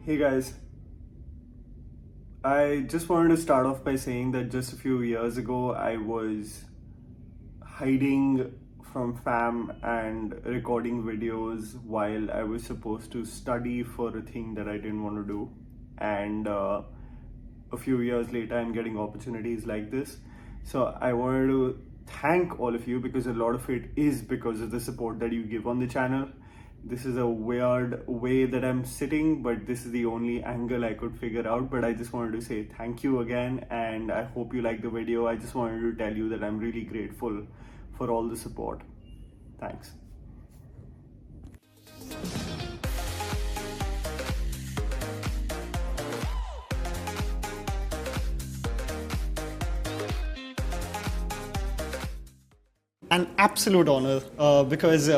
Hey guys, I just wanted to start off by saying that just a few years ago I was hiding from fam and recording videos while I was supposed to study for a thing that I didn't want to do. And a few years later, I'm getting opportunities like this. So I wanted to thank all of you because a lot of it is because of the support that you give on the channel. This is a weird way that I'm sitting, but this is the only angle I could figure out. But I just wanted to say thank you again, and I hope you like the video. I just wanted to tell you that I'm really grateful for all the support. Thanks. An absolute honor because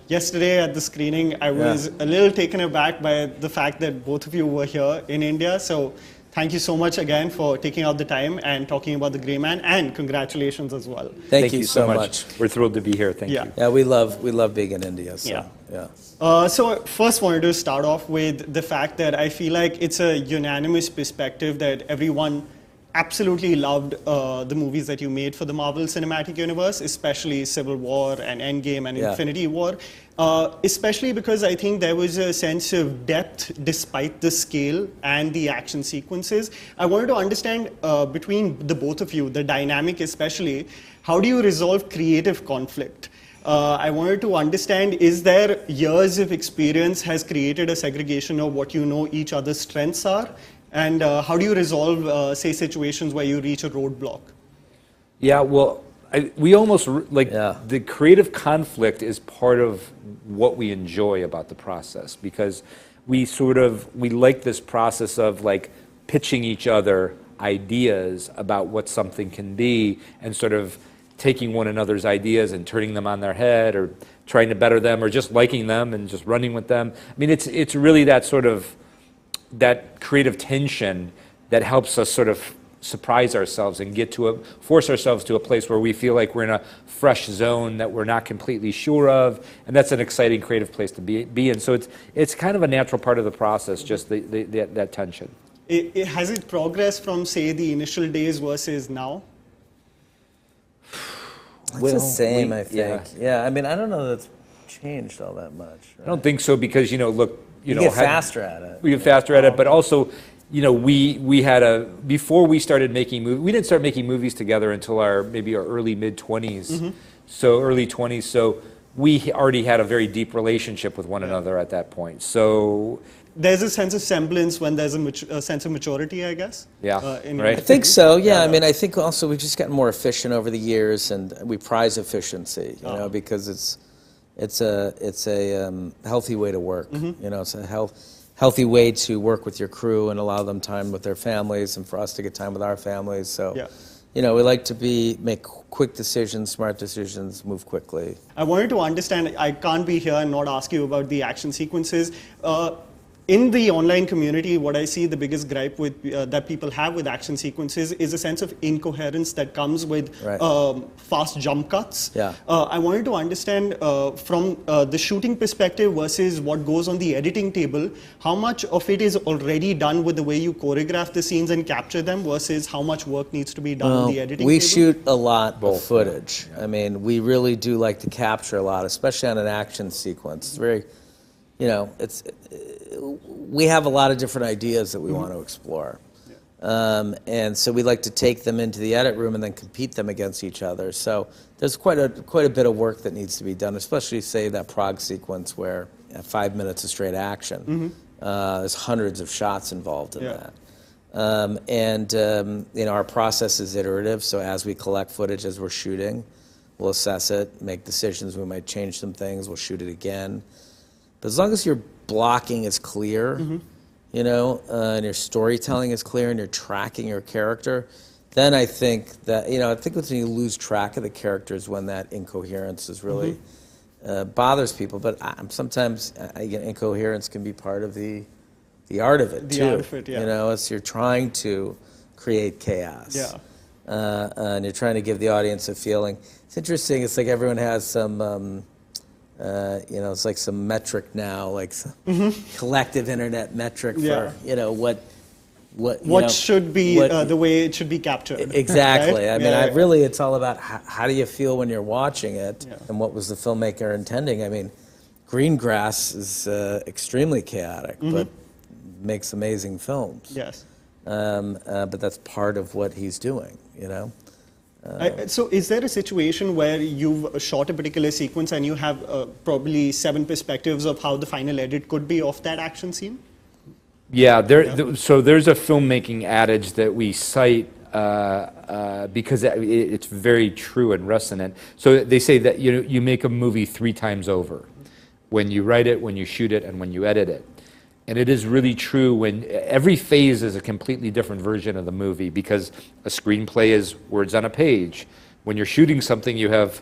yesterday at the screening I was a little taken aback by the fact that both of you were here in India. So thank you so much again for taking out the time and talking about The Grey Man, and congratulations as well. Thank you so much. We're thrilled to be here. Thank you. Yeah, we love being in India. So, So first wanted to start off with the fact that I feel like it's a unanimous perspective that everyone absolutely loved the movies that you made for the Marvel Cinematic Universe, especially Civil War and Endgame and Infinity War, especially because I think there was a sense of depth despite the scale and the action sequences. I wanted to understand between the both of you, the dynamic especially, how do you resolve creative conflict? I wanted to understand, is there years of experience has created a segregation of what you know each other's strengths are? And how do you resolve, say, situations where you reach a roadblock? Yeah, well, we almost, the creative conflict is part of what we enjoy about the process, because we like this process of like pitching each other ideas about what something can be, and sort of taking one another's ideas and turning them on their head, or trying to better them, or just liking them and just running with them. I mean, it's really that sort of that creative tension that helps us sort of surprise ourselves and force ourselves to a place where we feel like we're in a fresh zone that we're not completely sure of, and that's an exciting creative place to be in. So it's kind of a natural part of the process, just that tension. Has it progressed from, say, the initial days versus now? It's the same, I think. Yeah, I mean, I don't know that it's changed all that much. Right? I don't think so, because, you get faster at it. We get faster at it, but also, we had before we started making movies, we didn't start making movies together until maybe our early mid-20s, so early 20s. So we already had a very deep relationship with one another at that point. So there's a sense of semblance when there's a sense of maturity, I guess. Yeah, right. I think so. Yeah, I mean, I think also we've just gotten more efficient over the years, and we prize efficiency, because it's a healthy way to work. It's a healthy way to work with your crew and allow them time with their families, and for us to get time with our families. So, we like to make quick decisions, smart decisions, move quickly. I wanted to understand, I can't be here and not ask you about the action sequences. In the online community, what I see the biggest gripe with that people have with action sequences is a sense of incoherence that comes with fast jump cuts. I wanted to understand from the shooting perspective versus what goes on the editing table, how much of it is already done with the way you choreograph the scenes and capture them versus how much work needs to be done on the editing table? We shoot a lot of footage. I mean, we really do like to capture a lot, especially on an action sequence. It's very, we have a lot of different ideas that we want to explore. And so we like to take them into the edit room and then compete them against each other. So there's quite a bit of work that needs to be done, especially, say, that Prague sequence where 5 minutes of straight action. There's hundreds of shots involved in that. Our process is iterative, so as we collect footage as we're shooting, we'll assess it, make decisions. We might change some things, we'll shoot it again. But as long as your blocking is clear, and your storytelling is clear, and you're tracking your character, then I think that, when you lose track of the characters, when that incoherence is really bothers people. But sometimes incoherence can be part of the art of it, too. The art of it, It's you're trying to create chaos. And you're trying to give the audience a feeling. It's interesting, it's like everyone has some You know, it's like some metric now, like some collective internet metric for, Yeah. you know, what should be the way it should be captured. Exactly. Right? I mean, really, it's all about how do you feel when you're watching it, and what was the filmmaker intending. I mean, Greengrass is extremely chaotic, but makes amazing films. Yes. But that's part of what he's doing, you know? So is there a situation where you've shot a particular sequence and you have probably 7 perspectives of how the final edit could be of that action scene? Yeah, so there's a filmmaking adage that we cite because it's very true and resonant. So they say that you make a movie 3 times over, when you write it, when you shoot it, and when you edit it. And it is really true when every phase is a completely different version of the movie, because a screenplay is words on a page. When you're shooting something, you have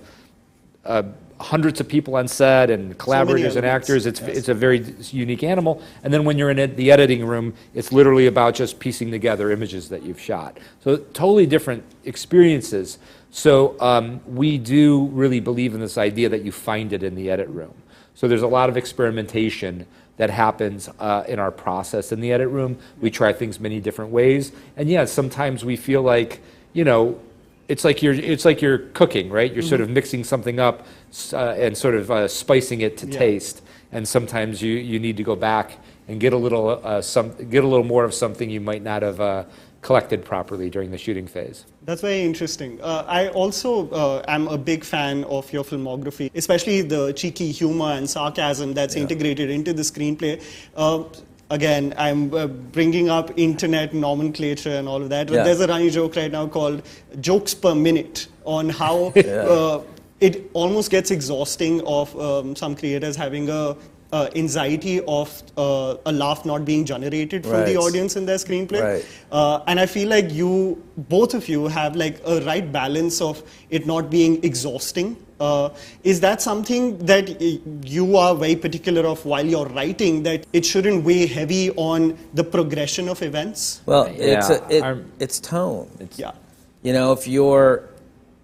hundreds of people on set and collaborators and actors. It's a very unique animal. And then when you're in the editing room, it's literally about just piecing together images that you've shot. So totally different experiences. So we do really believe in this idea that you find it in the edit room. So there's a lot of experimentation that happens in our process in the edit room. We try things many different ways. And yeah, sometimes we feel like, it's like you're cooking, right? You're sort of mixing something up and sort of spicing it to taste. And sometimes you need to go back and get a little more of something you might not have collected properly during the shooting phase. That's very interesting. I also am a big fan of your filmography, especially the cheeky humor and sarcasm that's integrated into the screenplay. Again, I'm bringing up internet nomenclature and all of that, but there's a running joke right now called jokes per minute on how it almost gets exhausting of some creators having a anxiety of a laugh not being generated from the audience in their screenplay. And I feel like both of you have like a right balance of it not being exhausting. Is that something that you are very particular of while you're writing, that it shouldn't weigh heavy on the progression of events? Well, it's tone. You know, if you're,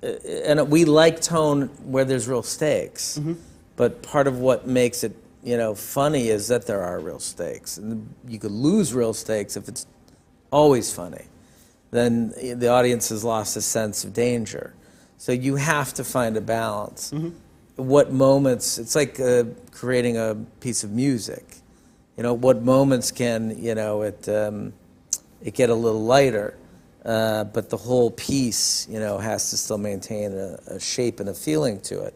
and we like tone where there's real stakes, but part of what makes it funny is that there are real stakes. And you could lose real stakes if it's always funny. Then the audience has lost a sense of danger. So you have to find a balance. What moments, it's like creating a piece of music. What moments can, it get a little lighter, but the whole piece, has to still maintain a shape and a feeling to it.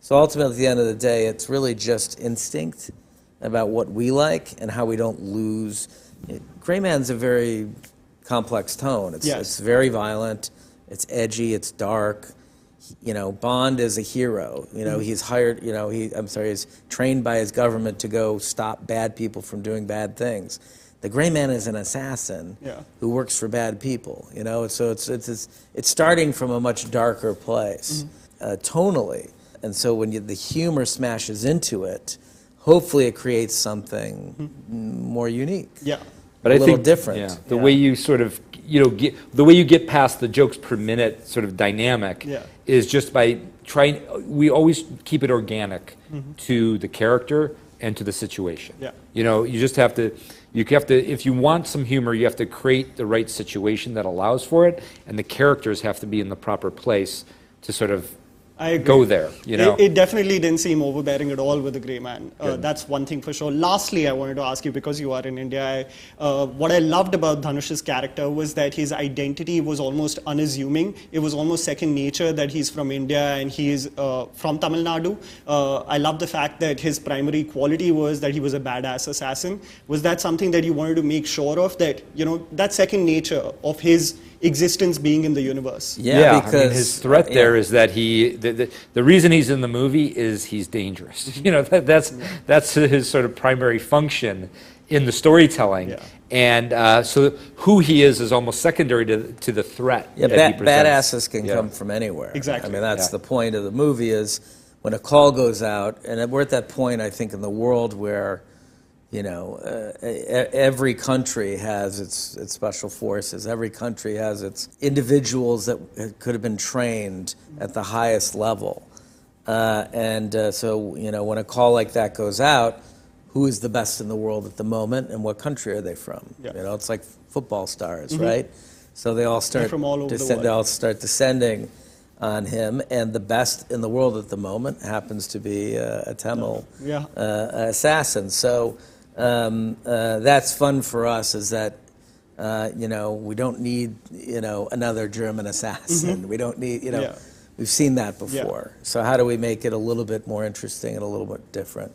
So ultimately, at the end of the day, it's really just instinct about what we like and how we don't lose. Gray Man's a very complex tone. It's very violent, it's edgy, it's dark. Bond is a hero. He's hired, he's trained by his government to go stop bad people from doing bad things. The Gray Man is an assassin who works for bad people, so it's starting from a much darker place, tonally. And so when the humor smashes into it, hopefully it creates something more unique. But I think different. The way you sort of, the way you get past the jokes per minute sort of dynamic is just by trying. We always keep it organic to the character and to the situation. You just have to. If you want some humor, you have to create the right situation that allows for it, and the characters have to be in the proper place to sort of go there. It definitely didn't seem overbearing at all with the Gray Man. That's one thing for sure. Lastly, I wanted to ask you, because you are in India, what I loved about Dhanush's character was that his identity was almost unassuming. It was almost second nature that he's from India and he is from Tamil Nadu. I love the fact that his primary quality was that he was a badass assassin. Was that something that you wanted to make sure of, that, that second nature of his existence being in the universe? Because I mean, his threat there is that the reason he's in the movie is he's dangerous. That's his sort of primary function in the storytelling. And so who he is almost secondary to the threat that he presents. Badasses can come from anywhere. Exactly. I mean, that's the point of the movie, is when a call goes out, and we're at that point, I think, in the world where every country has its special forces. Every country has its individuals that could have been trained at the highest level. So, when a call like that goes out, who is the best in the world at the moment, and what country are they from? Yeah. It's like football stars, right? So they all start from all over the world. They all start descending on him, and the best in the world at the moment happens to be a Tamil assassin. So that's fun for us. Is that we don't need another German assassin. We don't need We've seen that before. So how do we make it a little bit more interesting and a little bit different?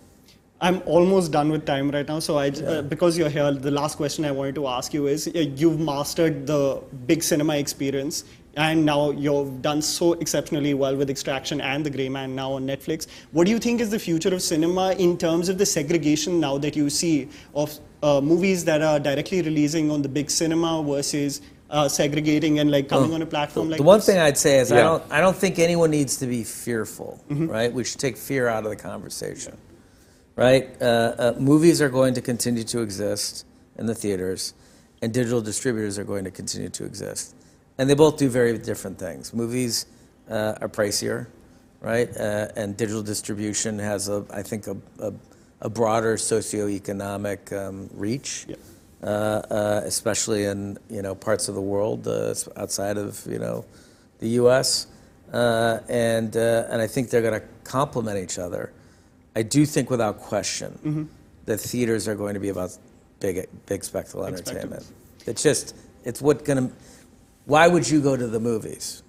I'm almost done with time right now, so because you're here, the last question I wanted to ask you is, you've mastered the big cinema experience, and now you've done so exceptionally well with Extraction and The Grey Man now on Netflix. What do you think is the future of cinema in terms of the segregation now that you see of movies that are directly releasing on the big cinema versus segregating and coming on a platform like this? The one thing I'd say is I don't think anyone needs to be fearful, right? We should take fear out of the conversation. Right? Movies are going to continue to exist in the theaters, and digital distributors are going to continue to exist. And they both do very different things. Movies are pricier, right? And digital distribution has, I think, a broader socioeconomic reach, especially in parts of the world outside of the U.S. And I think they're going to complement each other. I do think, without question, that theaters are going to be about big spectacle entertainment. It's what gonna. Why would you go to the movies?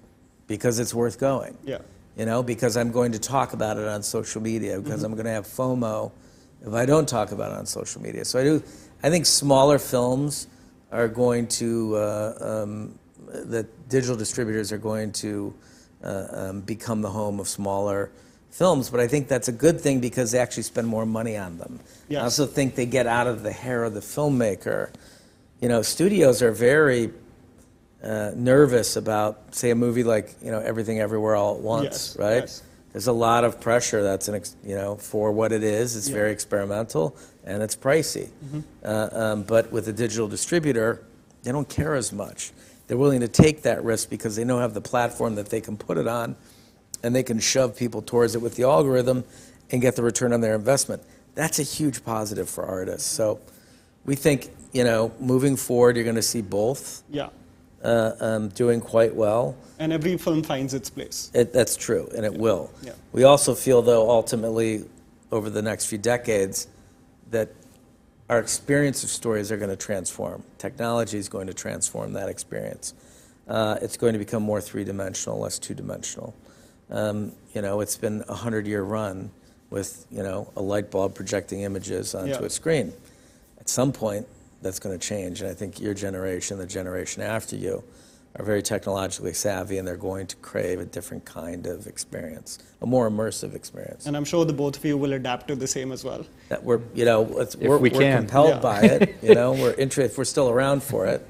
Because it's worth going. Yeah. Because I'm going to talk about it on social media. Because I'm going to have FOMO if I don't talk about it on social media. So I think smaller films are going to. The digital distributors are going to become the home of smaller films, but I think that's a good thing because they actually spend more money on them. Yes. I also think they get out of the hair of the filmmaker. Studios are very nervous about, say, a movie like Everything Everywhere All at Once, right? Yes. There's a lot of pressure that's for what it is. It's very experimental and it's pricey. But with a digital distributor, they don't care as much. They're willing to take that risk because they know have the platform that they can put it on, and they can shove people towards it with the algorithm and get the return on their investment. That's a huge positive for artists. So we think, moving forward, you're going to see both doing quite well. And every film finds its place. That's true, and it will. Yeah. We also feel, though, ultimately, over the next few decades, that our experience of stories are going to transform. Technology is going to transform that experience. It's going to become more three-dimensional, less two-dimensional. It's been a 100-year run with, a light bulb projecting images onto a screen. At some point, that's going to change. And I think your generation, the generation after you, are very technologically savvy, and they're going to crave a different kind of experience, a more immersive experience. And I'm sure the both of you will adapt to the same as well. That we're compelled by it. We're interested. If we're still around for it,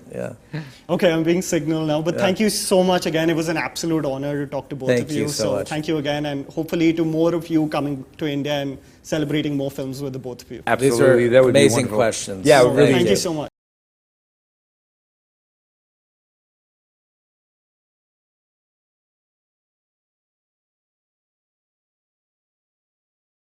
Okay, I'm being signaled now, but thank you so much again. It was an absolute honor to talk to both of you. Thank you so much. Thank you again, and hopefully to more of you coming to India and celebrating more films with the both of you. Absolutely, that would be amazing wonderful. questions. Yeah, really. Thank you so much.